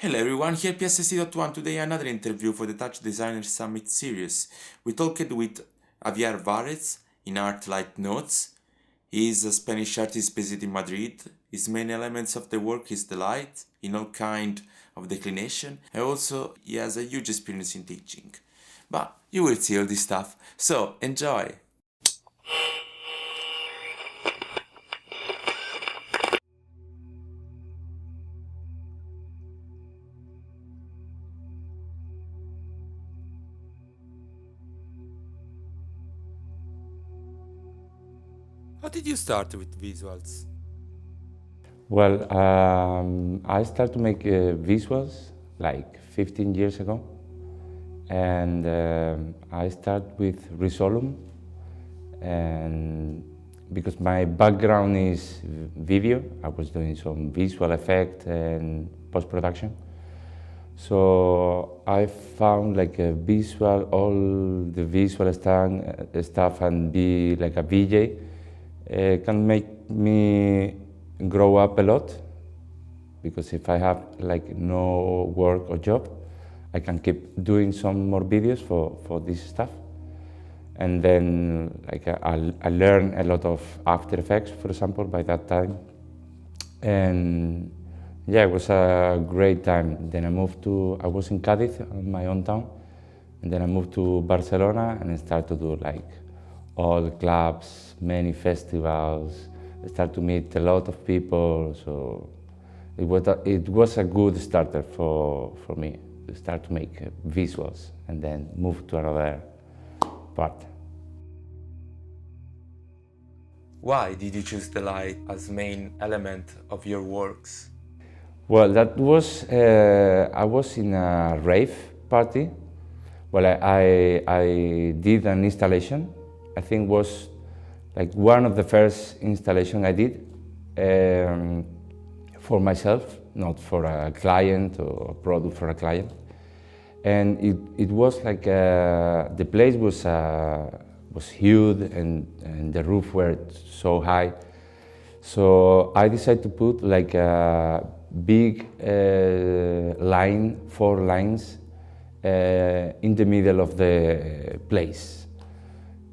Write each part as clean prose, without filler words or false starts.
Hello everyone, here psst.one. Today another interview for the TouchDesigner Summit series. We talked with Javier Álvarez in Art Light Notes. He is a Spanish artist based in Madrid. His main elements of the work is the light in all kind of declination, and also he has a huge experience in teaching. But you will see all this stuff, so enjoy! How did you start with visuals? Well, I started to make visuals like 15 years ago, and I started with Risolum, and because my background is video, I was doing some visual effect and post-production. So I found like a visual, all the visual stuff and be like a VJ can make me grow up a lot, because if I have like no work or job, I can keep doing some more videos for this stuff. And then like I learned a lot of After Effects, for example, by that time. And yeah, it was a great time. Then I was in Cádiz, my own town, and then I moved to Barcelona and I started to do like all clubs, many festivals. I started to meet a lot of people, so it was a good starter for me to start to make visuals and then move to another part. Why did you choose the light as main element of your works? Well, that was, I was in a rave party. Well, I did an installation. I think was like one of the first installation I did for myself, not for a client or a product for a client. And it was like, the place was huge and the roof were so high. So I decided to put like a big line, 4 lines in the middle of the place.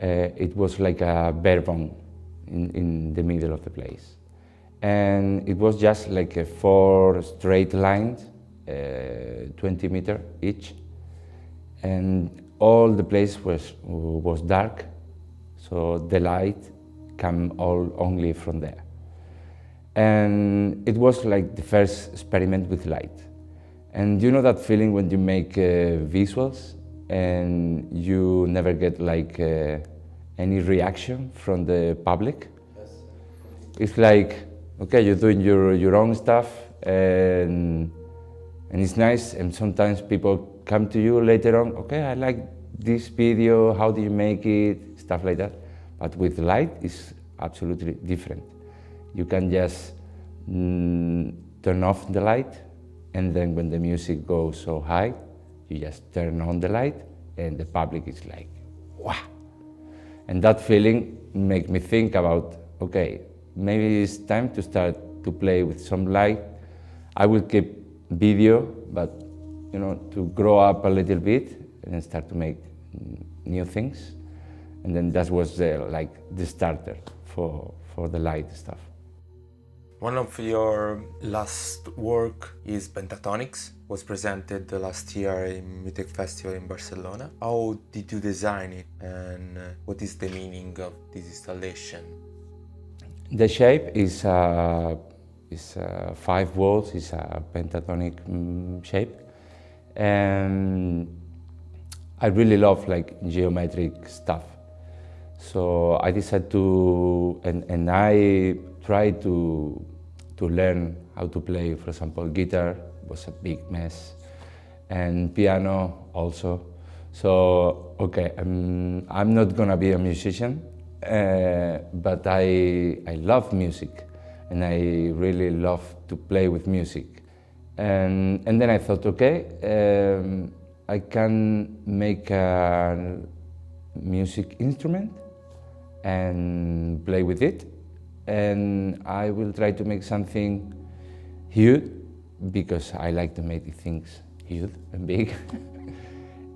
It was like a bare bone in the middle of the place. And it was just like a 4 straight lines, 20 meters each. And all the place was dark, so the light came only from there. And it was like the first experiment with light. And you know that feeling when you make visuals and you never get like any reaction from the public? Yes. It's like, okay, you're doing your own stuff and it's nice, and sometimes people come to you later on, okay, I like this video, how do you make it, stuff like that. But with light, it's absolutely different. You can just turn off the light, and then when the music goes so high, you just turn on the light, and the public is like, wow. And that feeling makes me think about, okay, maybe it's time to start to play with some light. I will keep video, but you know, to grow up a little bit and start to make new things. And then that was like the starter for the light stuff. One of your last work is Pentatonix, was presented last year in Music Festival in Barcelona. How did you design it, and what is the meaning of this installation? The shape is 5 walls, it's a pentatonic shape. And I really love like geometric stuff. So I decided to, and I tried to learn how to play, for example, guitar was a big mess, and piano also. So, okay, I'm not gonna be a musician, but I love music, and I really love to play with music. And then I thought, okay, I can make a music instrument and play with it, and I will try to make something huge because I like to make things huge and big.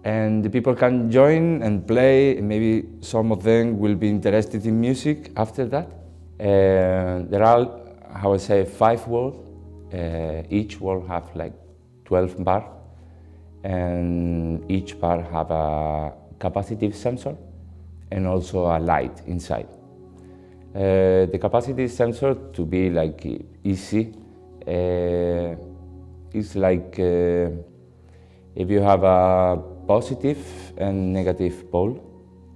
And the people can join and play, and maybe some of them will be interested in music after that. There are, how I say, 5 walls. Each wall have like 12 bar, and each bar have a capacitive sensor and also a light inside. The capacitive sensor, to be like easy, is like if you have a positive and negative pole,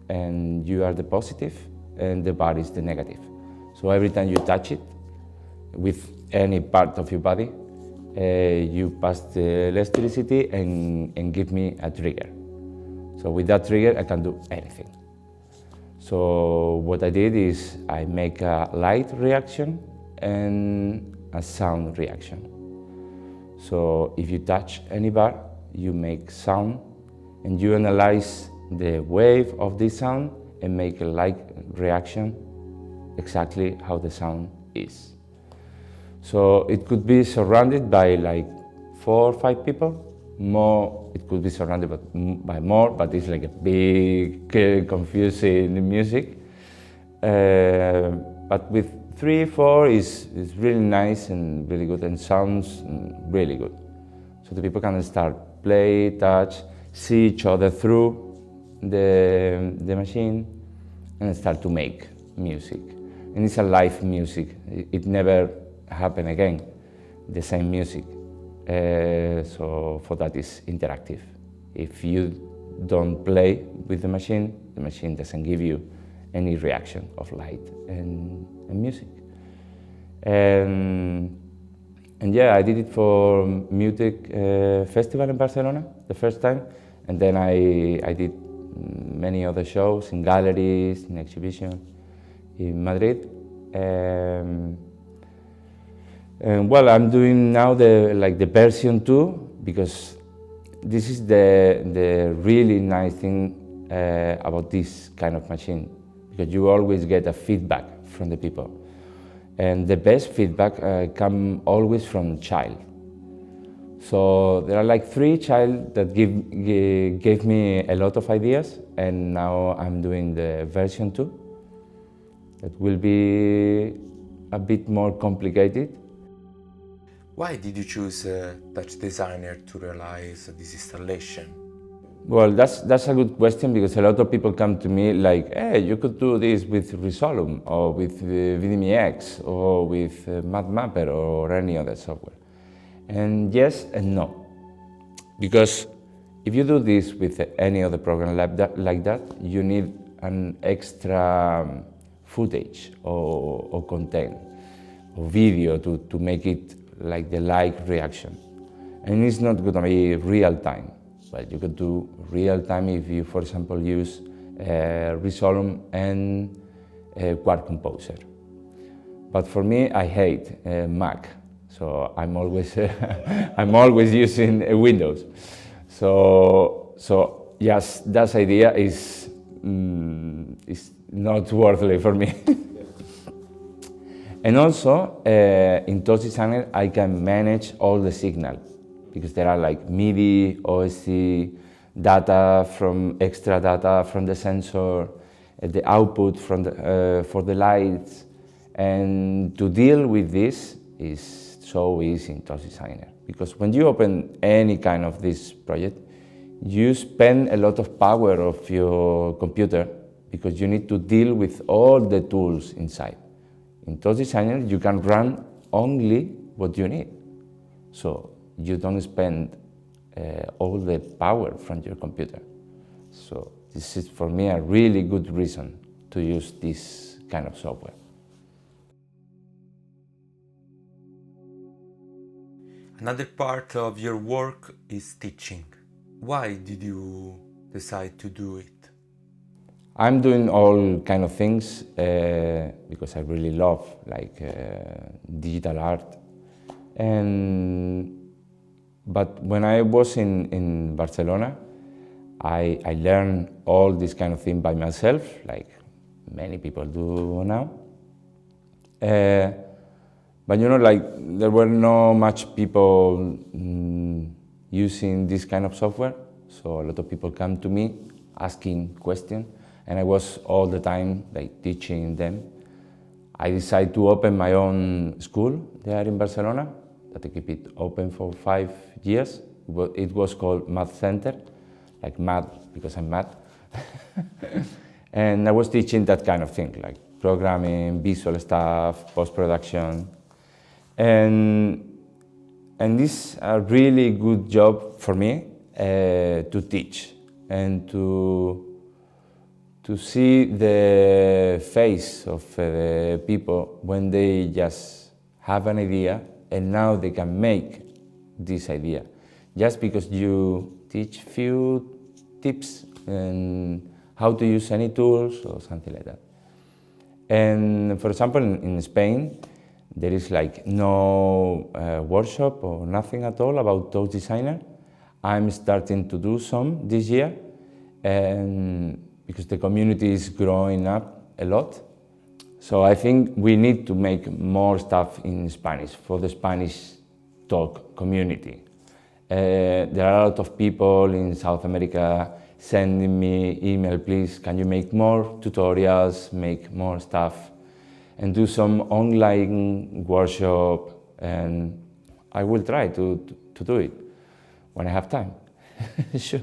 and you are the positive and the bar is the negative. So every time you touch it with any part of your body, you pass the electricity and give me a trigger. So with that trigger I can do anything. So what I did is I make a light reaction and a sound reaction. So if you touch any bar, you make sound, and you analyze the wave of this sound and make a light reaction exactly how the sound is. So it could be surrounded by like 4 or 5 people. More, it could be surrounded by more, but it's like a big, confusing music. But with 3, 4 is really nice and really good, and sounds really good. So the people can start play, touch, see each other through the machine, and start to make music. And it's a live music. It never happen again, the same music. So for that is interactive. If you don't play with the machine doesn't give you any reaction of light and music. And yeah, I did it for Music Festival in Barcelona the first time, and then I did many other shows in galleries, in exhibition in Madrid. And well, I'm doing now the version 2, because this is the really nice thing about this kind of machine, because you always get a feedback from the people. And the best feedback come always from child. So there are like 3 child that gave me a lot of ideas, and now I'm doing the version 2. That will be a bit more complicated. Why did you choose TouchDesigner to realize this installation? Well, that's a good question, because a lot of people come to me like, hey, you could do this with Resolum or with VDMX or with MapMapper or any other software. And yes and no, because if you do this with any other program like that, you need an extra footage or content or video to make it like the light reaction. And it's not going to be real time. But you could do real time if you, for example, use Resolum and Quark Composer. But for me, I hate Mac, so I'm always I'm always using Windows. So yes, that idea is not worthily for me. And also, in TouchDesigner, I can manage all the signal, because there are like MIDI, OSC, extra data from the sensor, the output from for the lights. And to deal with this is so easy in TouchDesigner, because when you open any kind of this project, you spend a lot of power of your computer, because you need to deal with all the tools inside. In TouchDesigner, you can run only what you need. So you don't spend all the power from your computer. So this is, for me, a really good reason to use this kind of software. Another part of your work is teaching. Why did you decide to do it? I'm doing all kind of things because I really love digital art. But when I was in Barcelona, I learned all this kind of thing by myself, like many people do now. But like there were not much people using this kind of software, so a lot of people come to me asking questions, and I was all the time like teaching them. I decided to open my own school there in Barcelona, that I keep it open for 5 years. It was called Math Center, like math because I'm math. And I was teaching that kind of thing, like programming, visual stuff, post-production. And this is a really good job for me to teach and to see the face of the people when they just have an idea and now they can make this idea. Just because you teach few tips and how to use any tools or something like that. And for example, in Spain, there is like no workshop or nothing at all about TouchDesigner. I'm starting to do some this year, and because the community is growing up a lot. So I think we need to make more stuff in Spanish for the Spanish talk community. There are a lot of people in South America sending me email, please, can you make more tutorials, make more stuff, and do some online workshop, and I will try to do it when I have time. Sure.